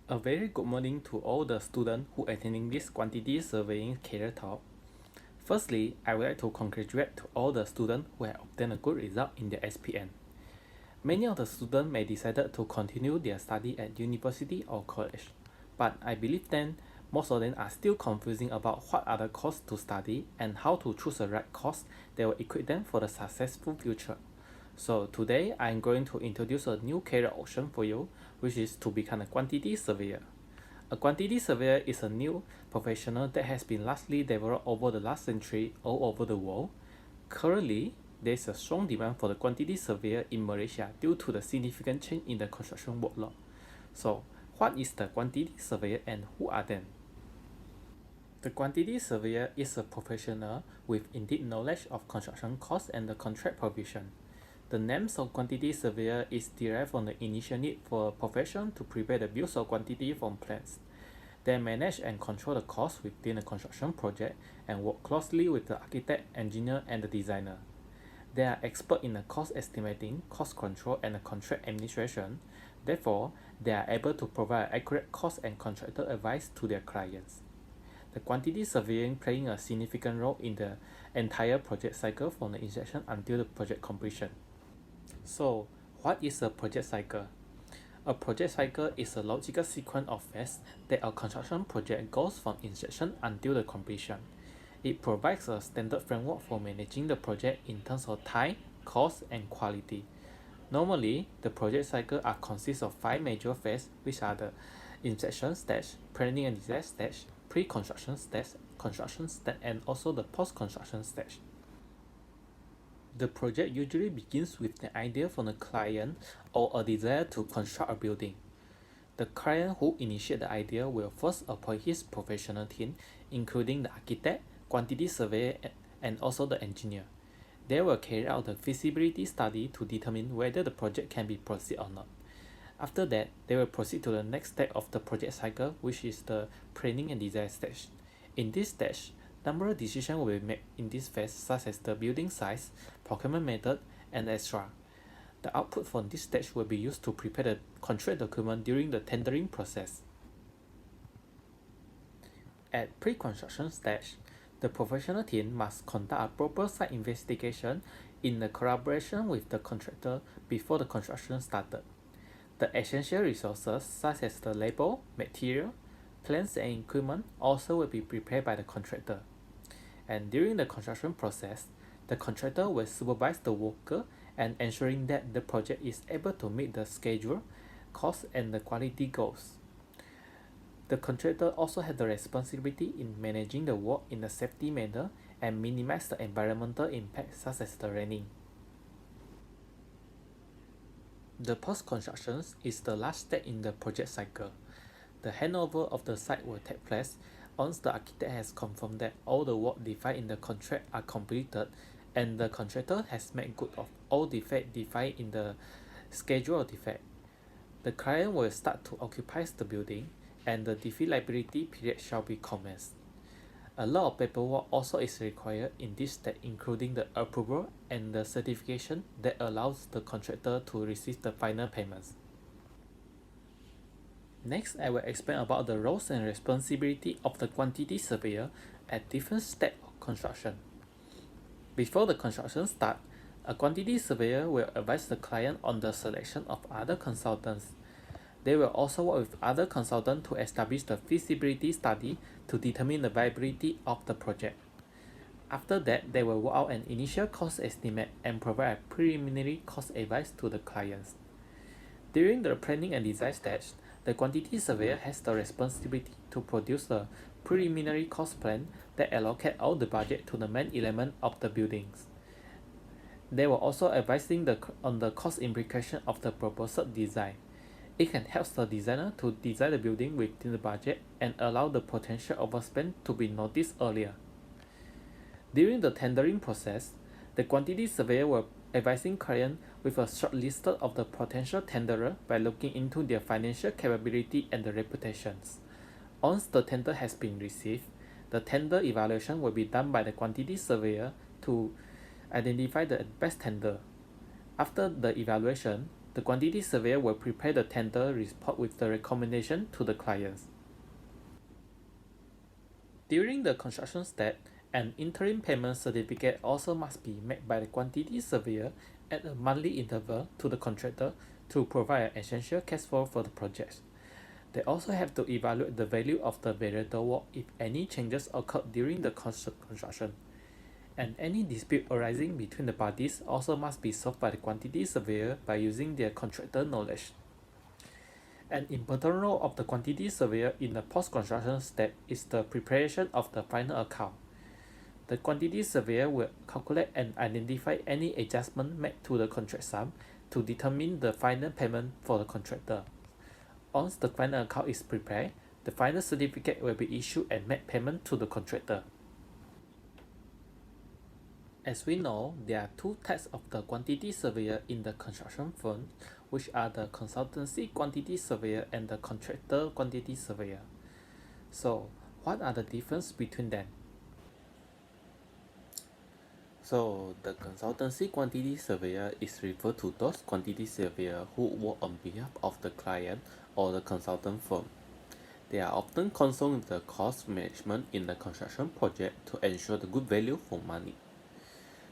A very good morning to all the students who are attending this quantity surveying career talk. Firstly, I would like to congratulate to all the students who have obtained a good result in their SPM. Many of the students may decided to continue their study at university or college, but I believe then most of them are still confusing about what are the courses to study and how to choose the right course that will equip them for the successful future. So today I'm going to introduce a new career option for you, which is to become a quantity surveyor. A quantity surveyor is a new professional that has been largely developed over the last century all over the world. Currently, there is a strong demand for the quantity surveyor in Malaysia due to the significant change in the construction workload. So, what is the quantity surveyor and who are them? The quantity surveyor is a professional with in-depth knowledge of construction costs and the contract provision. The name of quantity surveyor is derived from the initial need for a profession to prepare the bills of quantity from plans. They manage and control the costs within a construction project and work closely with the architect, engineer, and the designer. They are expert in the cost estimating, cost control, and the contract administration. Therefore, they are able to provide accurate cost and contractor advice to their clients. The quantity surveying playing a significant role in the entire project cycle from the inception until the project completion. So, what is a project cycle? A project cycle is a logical sequence of phases that a construction project goes from inception until the completion. It provides a standard framework for managing the project in terms of time, cost, and quality. Normally, the project cycle consists of 5 major phases, which are the inception stage, planning and design stage, pre-construction stage, construction stage, and also the post-construction stage. The project usually begins with an idea from the client or a desire to construct a building. The client who initiates the idea will first appoint his professional team, including the architect, quantity surveyor, and also the engineer. They will carry out the feasibility study to determine whether the project can be proceeded or not. After that, they will proceed to the next step of the project cycle, which is the planning and design stage. In this stage, number of decisions will be made in this phase, such as the building size, procurement method, and extra. The output from this stage will be used to prepare the contract document during the tendering process. At pre-construction stage, the professional team must conduct a proper site investigation in the collaboration with the contractor before the construction started. The essential resources such as the labor, material, plans and equipment also will be prepared by the contractor. And during the construction process, the contractor will supervise the worker and ensuring that the project is able to meet the schedule, cost, and the quality goals. The contractor also has the responsibility in managing the work in a safety manner and minimize the environmental impact such as the raining. The post-construction is the last step in the project cycle. The handover of the site will take place once the architect has confirmed that all the work defined in the contract are completed and the contractor has made good of all defects defined in the schedule of defect. The client will start to occupy the building and the defect liability period shall be commenced. A lot of paperwork also is required in this step, including the approval and the certification that allows the contractor to receive the final payments. Next, I will explain about the roles and responsibility of the quantity surveyor at different steps of construction. Before the construction starts, a quantity surveyor will advise the client on the selection of other consultants. They will also work with other consultants to establish the feasibility study to determine the viability of the project. After that, they will work out an initial cost estimate and provide a preliminary cost advice to the clients. During the planning and design stage, the quantity surveyor has the responsibility to produce a preliminary cost plan that allocates all the budget to the main element of the buildings. They will also advising on the cost implication of the proposed design. It can help the designer to design the building within the budget and allow the potential overspend to be noticed earlier. During the tendering process, the quantity surveyor will advising client with a short list of the potential tenderer by looking into their financial capability and the reputations. Once the tender has been received, the tender evaluation will be done by the quantity surveyor to identify the best tender. After the evaluation, The quantity surveyor will prepare the tender report with the recommendation to the clients. During the construction step, an interim payment certificate also must be made by the quantity surveyor at a monthly interval to the contractor to provide an essential cash flow for the project. They also have to evaluate the value of the variator work if any changes occurred during the construction. And any dispute arising between the parties also must be solved by the quantity surveyor by using their contractor knowledge. An important role of the quantity surveyor in the post-construction step is the preparation of the final account. The quantity surveyor will calculate and identify any adjustment made to the contract sum to determine the final payment for the contractor. Once the final account is prepared, the final certificate will be issued and make payment to the contractor. As we know, there are two types of the quantity surveyor in the construction firm, which are the consultancy quantity surveyor and the contractor quantity surveyor. So, what are the differences between them? So, the consultancy quantity surveyor is referred to those quantity surveyor who work on behalf of the client or the consultant firm. They are often concerned with the cost management in the construction project to ensure the good value for money.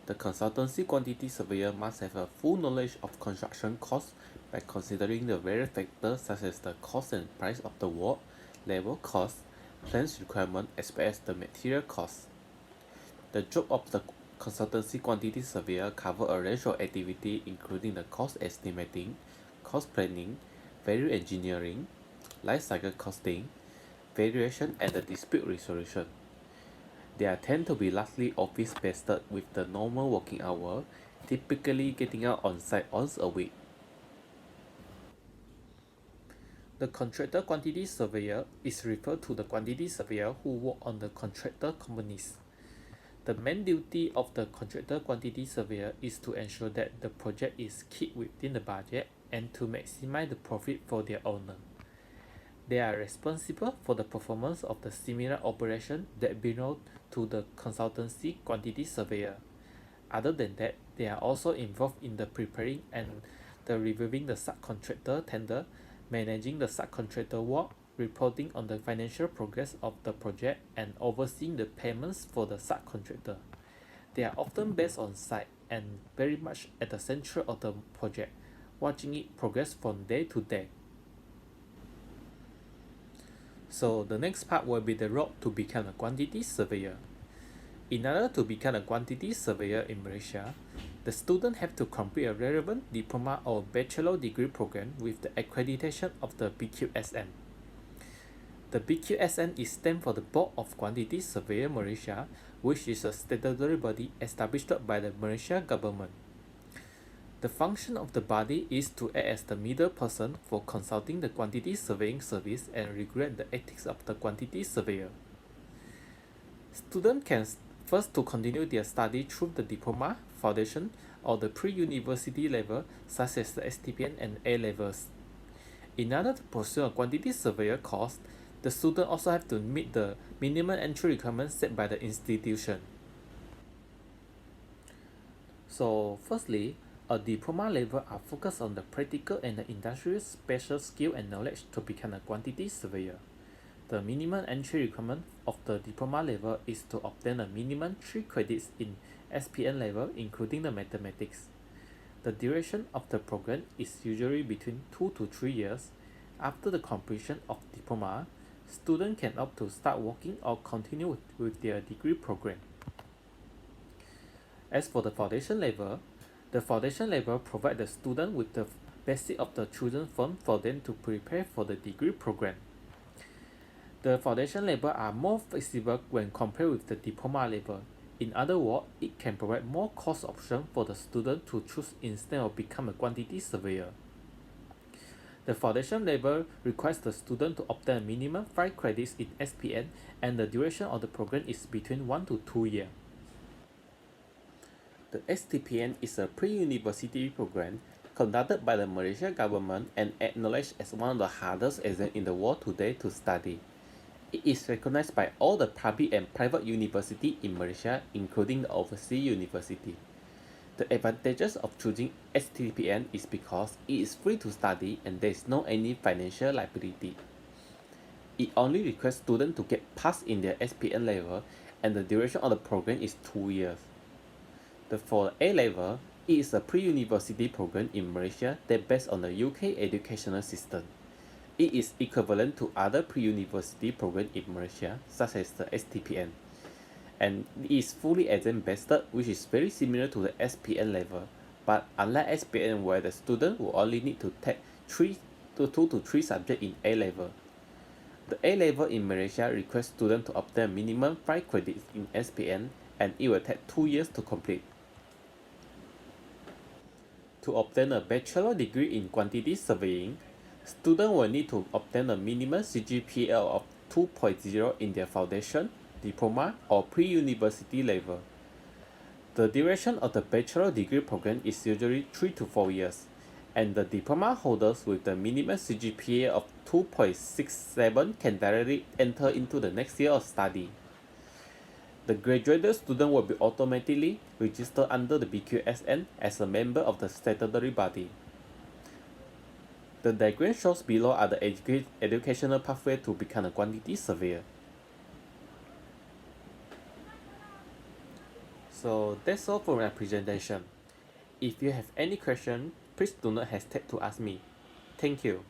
The consultancy quantity surveyor must have a full knowledge of construction costs by considering the various factors such as the cost and price of the work, labor costs, plans requirement, as well as the material costs. The job of the consultancy quantity surveyor covers a range of activity including the cost estimating, cost planning, value engineering, life cycle costing, valuation, and the dispute resolution. They tend to be largely office-based with the normal working hour, typically getting out on site once a week. The contractor quantity surveyor is referred to the quantity surveyor who work on the contractor companies. The main duty of the contractor quantity surveyor is to ensure that the project is kept within the budget and to maximize the profit for their owner. They are responsible for the performance of the similar operation that belong to the consultancy quantity surveyor. Other than that, they are also involved in the preparing and the reviewing the subcontractor tender, managing the subcontractor work, reporting on the financial progress of the project, and overseeing the payments for the subcontractor. They are often based on site and very much at the center of the project, watching it progress from day to day. So the next part will be the route to become a quantity surveyor. In order to become a quantity surveyor in Malaysia, the student have to complete a relevant diploma or bachelor degree program with the accreditation of the BQSM. The BQSM is stand for the Board of Quantity Surveyor Malaysia, which is a statutory body established by the Malaysia government. The function of the body is to act as the middle person for consulting the quantity surveying service and regulate the ethics of the quantity surveyor. Students can first to continue their study through the diploma, foundation, or the pre-university level such as the SPM and A levels. In order to pursue a quantity surveyor course, the student also have to meet the minimum entry requirements set by the institution. So firstly, a diploma level are focused on the practical and the industrial special skill and knowledge to become a quantity surveyor. The minimum entry requirement of the diploma level is to obtain a minimum 3 credits in SPM level including the mathematics. The duration of the program is usually between 2 to 3 years. After the completion of diploma, students can opt to start working or continue with their degree program. As for the foundation level provides the student with the basic of the chosen firm for them to prepare for the degree program. The foundation level are more flexible when compared with the diploma level. In other words, it can provide more course options for the student to choose instead of become a quantity surveyor. The foundation level requires the student to obtain a minimum 5 credits in SPM and the duration of the program is between 1 to 2 years. The STPM is a pre-university program conducted by the Malaysian government and acknowledged as one of the hardest exams in the world today to study. It is recognized by all the public and private universities in Malaysia, including the overseas university. The advantages of choosing STPN is because it is free to study and there is no any financial liability. It only requires students to get passed in their SPM level and the duration of the program is 2 years. For A level, it is a pre-university program in Malaysia that based on the UK educational system. It is equivalent to other pre-university programs in Malaysia, such as the STPN, and it is fully exam-based, which is very similar to the SPM level. But unlike SPM, where the student will only need to take 2 to 3 subjects in A level, the A level in Malaysia requires students to obtain minimum 5 credits in SPM, and it will take 2 years to complete. To obtain a bachelor degree in quantity surveying, students will need to obtain a minimum CGPA of 2.0 in their foundation, diploma, or pre-university level. The duration of the bachelor degree program is usually 3 to 4 years, and the diploma holders with the minimum CGPA of 2.67 can directly enter into the next year of study. The graduated student will be automatically registered under the BQSN as a member of the statutory body. The diagram shows below are the educational pathway to become a quantity surveyor. So that's all for my presentation. If you have any question, please do not hesitate to ask me. Thank you.